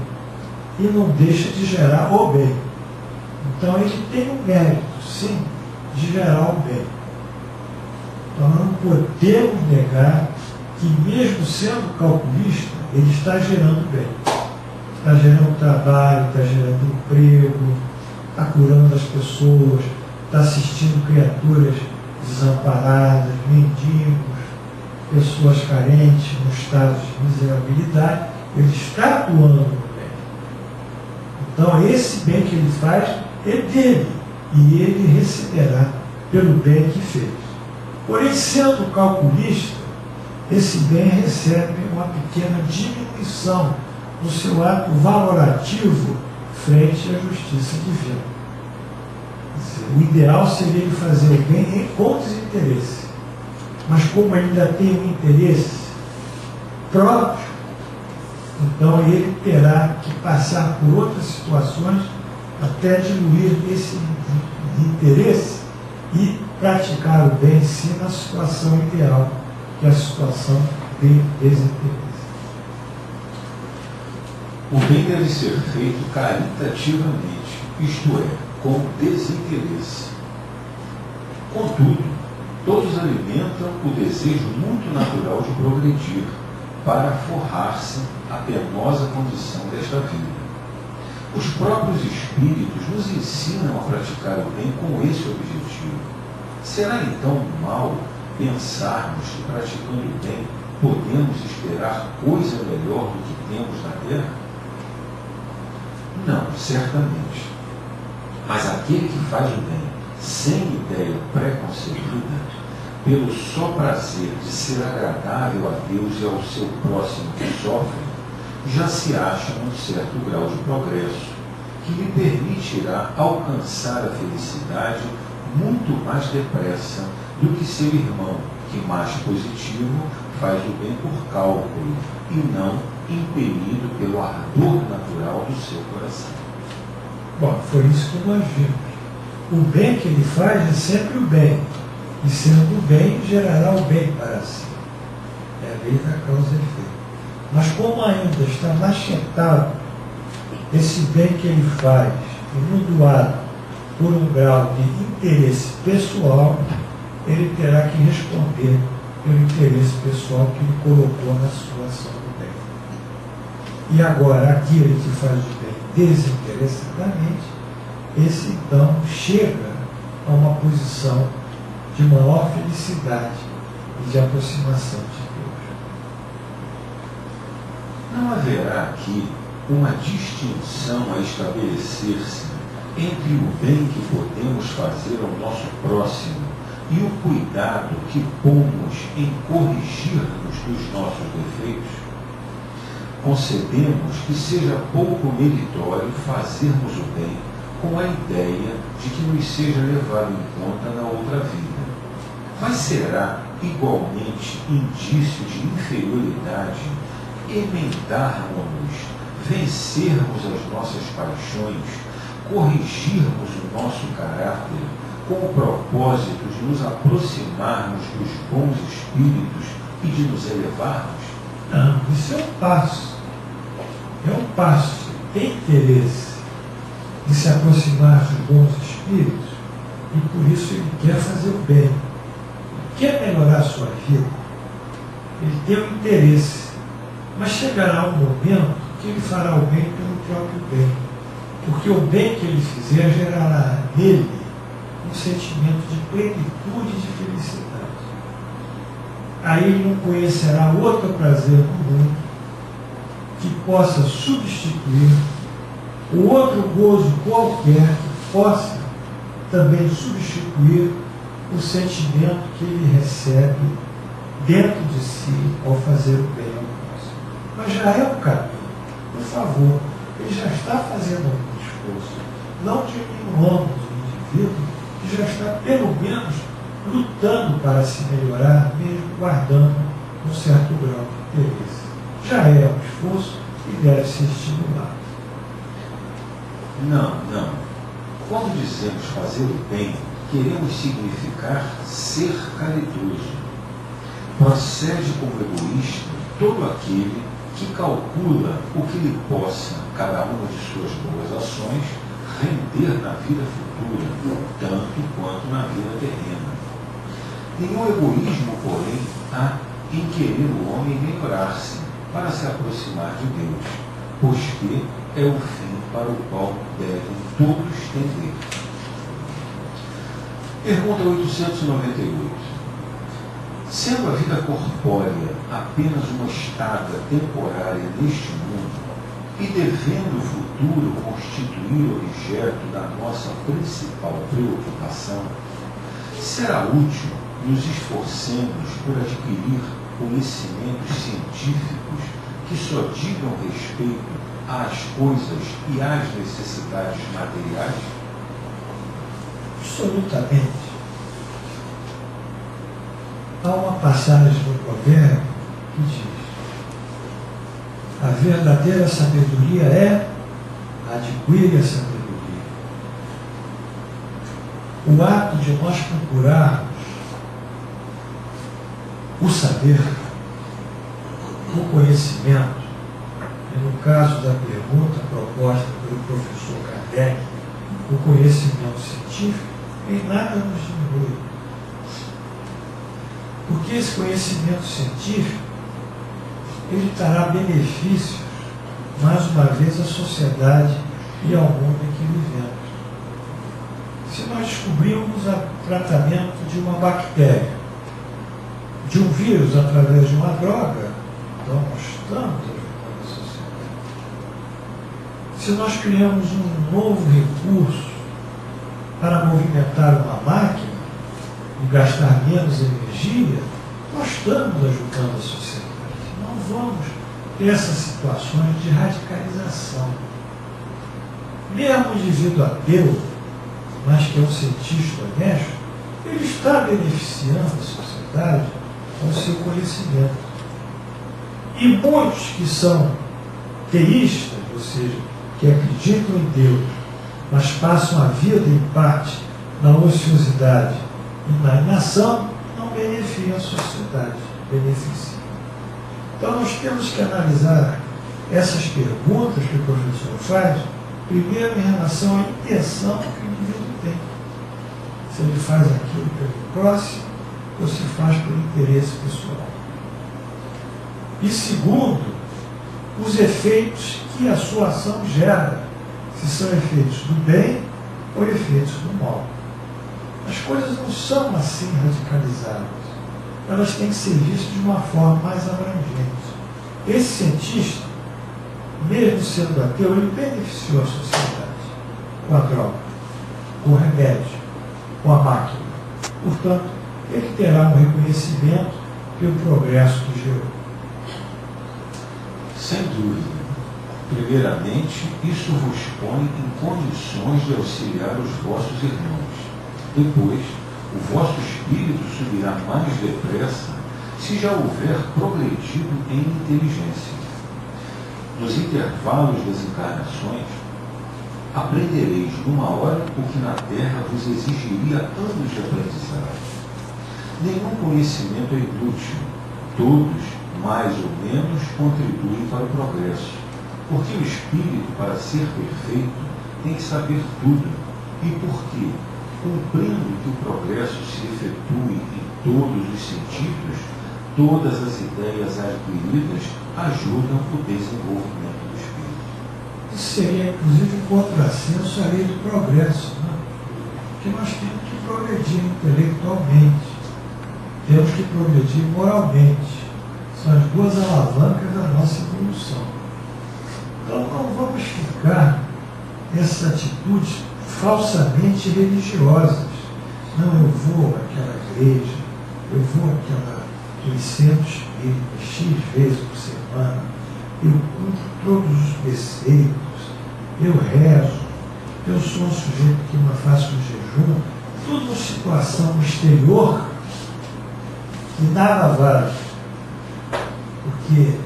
e não deixa de gerar o bem. Então ele tem o mérito, sim, de gerar o bem. Então nós não podemos negar que, mesmo sendo calculista, ele está gerando bem. Está gerando trabalho, está gerando emprego, está curando as pessoas, está assistindo criaturas desamparadas, mendigos, pessoas carentes, no estado de miserabilidade. Ele está atuando no bem. Então, esse bem que ele faz é dele, e ele receberá pelo bem que fez. Porém, sendo calculista, esse bem recebe uma pequena diminuição no seu ato valorativo frente à justiça divina. O ideal seria ele fazer o bem com desinteresse. Mas como ainda tem um interesse próprio, então ele terá que passar por outras situações até diluir esse interesse e praticar o bem sim na situação ideal, que é a situação de desinteresse. O bem deve ser feito caritativamente, isto é, com desinteresse. Contudo, Todos alimentam o desejo muito natural de progredir, para forrar-se a penosa condição desta vida. Os próprios espíritos nos ensinam a praticar o bem com esse objetivo. Será então mal pensarmos que praticando o bem podemos esperar coisa melhor do que temos na terra? Não, certamente. Mas aquele que faz o bem sem ideia preconcebida, pelo só prazer de ser agradável a Deus e ao seu próximo que sofre, já se acha num certo grau de progresso, que lhe permitirá alcançar a felicidade muito mais depressa do que seu irmão, que mais positivo faz o bem por cálculo e não impelido pelo ardor natural do seu coração. Bom, foi isso que nós vimos. O bem que ele faz é sempre o bem, e sendo o bem, gerará o bem para si. É a lei da causa e efeito. Mas como ainda está machetado esse bem que ele faz, inudoado por um grau de interesse pessoal, ele terá que responder pelo interesse pessoal que ele colocou na sua ação do bem. E agora, aquele que faz o bem desinteressadamente, esse então chega a uma posição de maior felicidade e de aproximação de Deus. Não haverá aqui uma distinção a estabelecer-se entre o bem que podemos fazer ao nosso próximo e o cuidado que pomos em corrigir-nos dos nossos defeitos? Concedemos que seja pouco meritório fazermos o bem com a ideia de que nos seja levado em conta na outra vida. Mas será igualmente indício de inferioridade emendarmos-nos, vencermos as nossas paixões, corrigirmos o nosso caráter com o propósito de nos aproximarmos dos bons espíritos e de nos elevarmos? Não, isso é um passo. É um passo. Tem interesse de se aproximar dos bons espíritos e por isso ele quer fazer o bem. Quer melhorar a sua vida. Ele tem um interesse. Mas chegará um momento que ele fará o bem pelo próprio bem. Porque o bem que ele fizer gerará nele um sentimento de plenitude e de felicidade. Aí ele não conhecerá outro prazer no mundo que possa substituir o outro gozo qualquer que possa também substituir o sentimento que ele recebe dentro de si ao fazer o bem ao próximo. Mas já é o caminho. Por favor, ele já está fazendo algum esforço. Não diminuamos o indivíduo que já está, pelo menos, lutando para se melhorar, mesmo guardando um certo grau de interesse. Já é um esforço e deve ser estimulado. Não. Quando dizemos fazer o bem, queremos significar ser caridoso. Procede como egoísta todo aquele que calcula o que lhe possa, cada uma de suas boas ações, render na vida futura, tanto quanto na vida terrena. Nenhum egoísmo, porém, há em querer o homem melhorar-se para se aproximar de Deus, pois que é o fim para o qual devem todos tender. Pergunta 898. Sendo a vida corpórea apenas uma estada temporária neste mundo, e devendo o futuro constituir objeto da nossa principal preocupação, será útil nos esforcemos por adquirir conhecimentos científicos que só digam respeito às coisas e às necessidades materiais? Absolutamente. Há uma passagem no provérbio que diz: a verdadeira sabedoria é adquirir a sabedoria. O ato de nós procurarmos o saber, o conhecimento, e no caso da pergunta proposta pelo professor Kardec, o conhecimento científico, em nada nos diminui. Porque esse conhecimento científico, ele trará benefícios, mais uma vez, à sociedade e ao mundo em que vivemos. Se nós descobrirmos o tratamento de uma bactéria, de um vírus através de uma droga, então nós estamos ajudando a sociedade. Se nós criamos um novo recurso para movimentar uma máquina e gastar menos energia, nós estamos ajudando a sociedade. Não vamos ter essas situações de radicalização. Mesmo o indivíduo ateu, mas que é um cientista honesto, ele está beneficiando a sociedade com o seu conhecimento. E muitos que são teístas, ou seja, que acreditam em Deus, mas passam a vida em parte na ociosidade e na inação, não beneficiam a sociedade, beneficiam. Então nós temos que analisar essas perguntas que o professor faz, primeiro em relação à intenção que o indivíduo tem. Se ele faz aquilo pelo próximo ou se faz por interesse pessoal. E segundo, os efeitos que a sua ação gera, se são efeitos do bem ou efeitos do mal. As coisas não são assim radicalizadas. Elas têm que ser vistas de uma forma mais abrangente. Esse cientista, mesmo sendo ateu, ele beneficiou a sociedade com a droga, com o remédio, com a máquina. Portanto, ele terá um reconhecimento pelo progresso que gerou. Sem dúvida. Primeiramente, isso vos põe em condições de auxiliar os vossos irmãos. Depois, o vosso espírito subirá mais depressa se já houver progredido em inteligência. Nos intervalos das encarnações, aprendereis numa hora o que na Terra vos exigiria anos de aprendizado. Nenhum conhecimento é inútil. Todos, mais ou menos, contribuem para o progresso. Porque o espírito, para ser perfeito, tem que saber tudo. E porque, cumprindo que o progresso se efetue em todos os sentidos, todas as ideias adquiridas ajudam o desenvolvimento do espírito. Isso seria, inclusive, um contrassenso à lei do progresso, né? Porque nós temos que progredir intelectualmente, temos que progredir moralmente. São as duas alavancas da nossa evolução. Então não vamos ficar nessas atitudes falsamente religiosas. Não, eu vou àquela igreja, eu vou àquele centro espírita X vezes por semana, eu cumpro todos os preceitos, eu rezo, eu sou um sujeito que não faço um jejum, tudo uma situação exterior que nada vale. Porque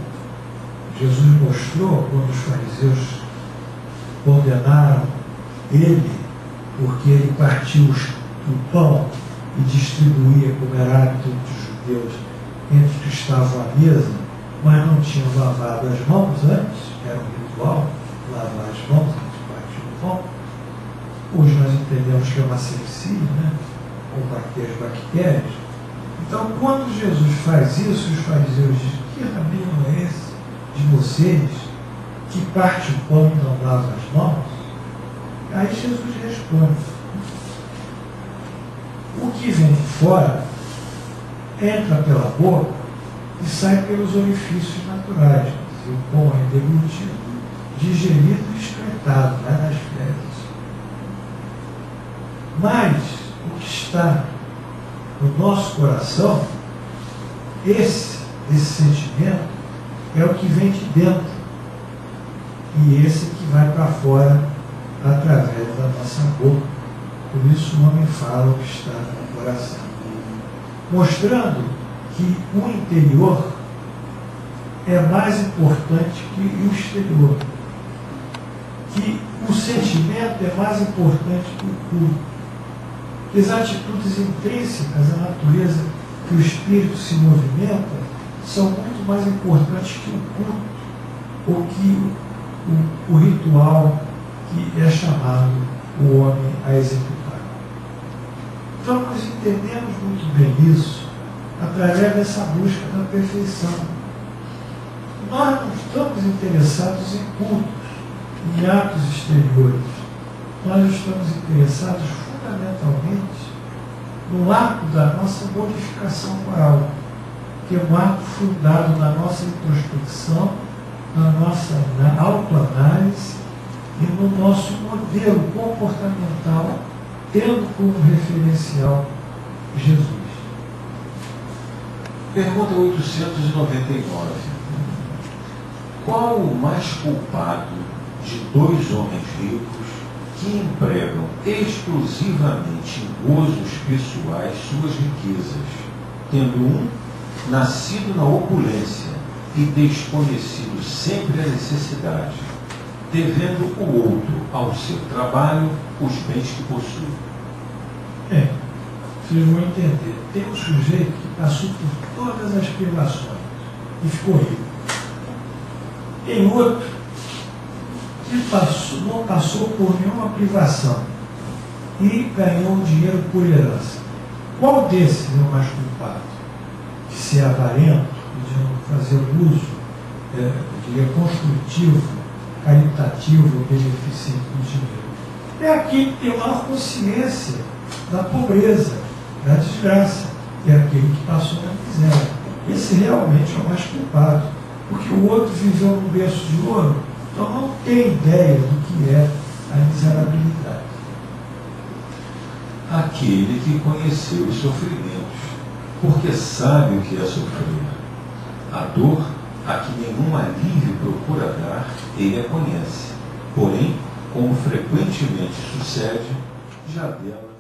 Jesus mostrou quando os fariseus condenaram ele, porque ele partiu o pão e distribuía, como era hábito dos judeus, entre os que estavam à mesa, mas não tinham lavado as mãos antes, era um ritual, lavar as mãos antes de partir o pão. Hoje nós entendemos que é uma asepsia, né? Combater as bactérias. Então, quando Jesus faz isso, os fariseus dizem: que rabino é esse de vocês que parte o pão e não lava as mãos? Aí Jesus responde: o que vem de fora entra pela boca e sai pelos orifícios naturais. O pão é deglutido, digerido e excretado, vai nas fezes. Mas o que está no nosso coração, esse sentimento, é o que vem de dentro. E esse que vai para fora através da nossa boca. Por isso o homem fala o que está no coração. Mostrando que o interior é mais importante que o exterior. Que o sentimento é mais importante que o culto. Que as atitudes intrínsecas à natureza que o espírito se movimenta são muito mais importantes que o culto ou que o ritual que é chamado o homem a executar. Então nós entendemos muito bem isso através dessa busca da perfeição. Nós não estamos interessados em cultos, em atos exteriores. Nós estamos interessados fundamentalmente no ato da nossa modificação moral, que é um ato fundado na nossa introspecção, na nossa autoanálise e no nosso modelo comportamental, tendo como referencial Jesus. Pergunta 899. Qual o mais culpado de dois homens ricos que empregam exclusivamente em gozos pessoais suas riquezas, tendo um nascido na opulência e desconhecido sempre a necessidade, devendo o outro ao seu trabalho os bens que possui? Vocês vão entender. Tem um sujeito que passou por todas as privações e ficou rico. Tem outro que não passou por nenhuma privação e ganhou dinheiro por herança. Qual desses é o mais culpado? De ser avarento, de não fazer uso, construtivo, caritativo, beneficente do dinheiro? É aquele que tem maior consciência da pobreza, da desgraça, é aquele que passou na miséria. Esse realmente é o mais culpado, porque o outro viveu num berço de ouro, então não tem ideia do que é a miserabilidade. Aquele que conheceu os sofrimentos, porque sabe o que é sofrer. A dor, a que nenhum alívio procura dar, ele a conhece. Porém, como frequentemente sucede, já dela